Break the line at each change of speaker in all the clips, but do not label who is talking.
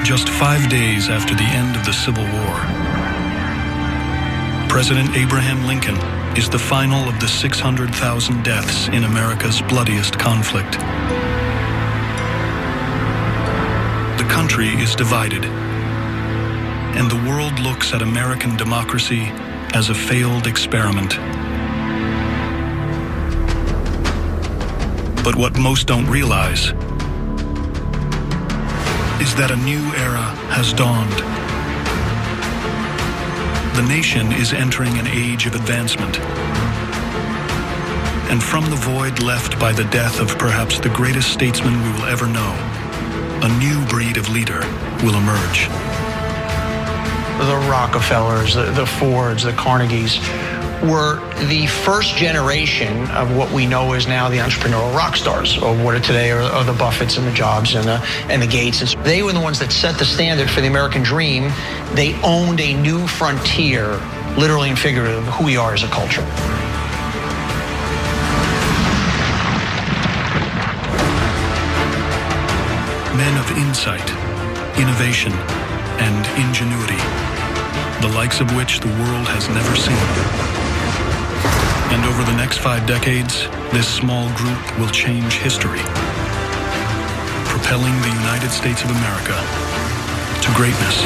just 5 days after the end of the Civil War. President Abraham Lincoln is the final of the 600,000 deaths in America's bloodiest conflict. The country is divided, and the world looks at American democracy as a failed experiment. But what most don't realize is that a new era has dawned. The nation is entering an age of advancement. And from the void left by the death of perhaps the greatest statesman we will ever know, a new breed of leader will emerge.
The Rockefellers, the Fords, the Carnegies were the first generation of what we know is now the entrepreneurial rock stars, or what are today are the Buffetts and the Jobs and the Gates. And they were the ones that set the standard for the American dream. They owned a new frontier, literally and figuratively, of who we are as a culture.
Men of insight, innovation, and ingenuity, the likes of which the world has never seen. And over the next 5 decades, this small group will change history, propelling the United States of America to greatness.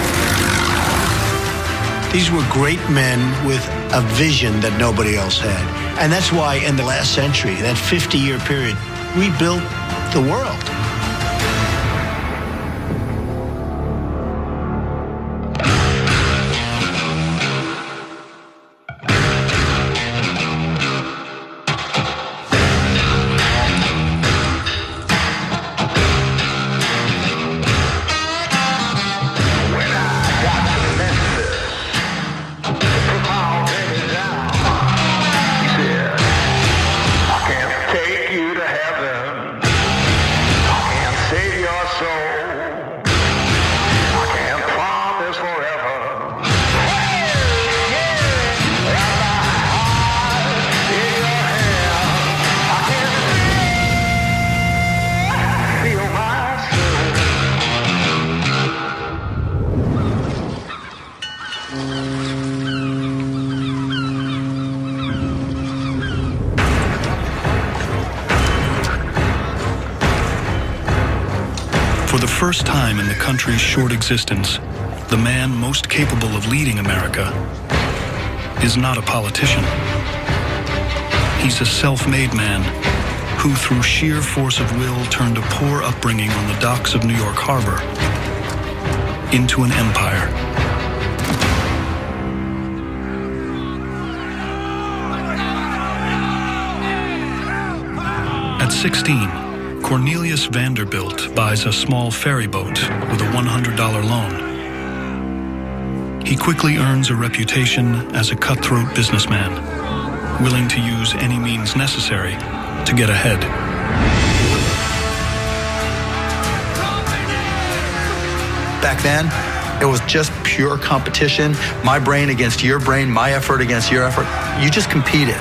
These were great men with a vision that nobody else had. And that's why in the last century, that 50-year period, we built the world.
For the first time in the country's short existence, the man most capable of leading America is not a politician. He's a self-made man who, through sheer force of will, turned a poor upbringing on the docks of New York Harbor into an empire. At 16, Cornelius Vanderbilt buys a small ferry boat with a $100 loan. He quickly earns a reputation as a cutthroat businessman, willing to use any means necessary to get ahead.
Back then, it was just pure competition. My brain against your brain, my effort against your effort. You just competed.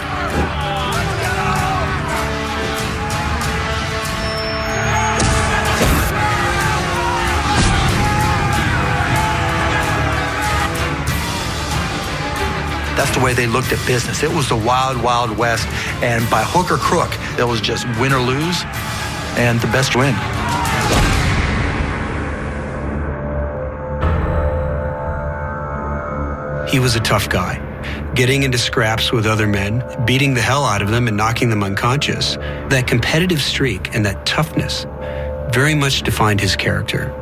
That's the way they looked at business. It was the wild, wild west. And by hook or crook, it was just win or lose, and the best win.
He was a tough guy, getting into scraps with other men, beating the hell out of them and knocking them unconscious. That competitive streak and that toughness very much defined his character.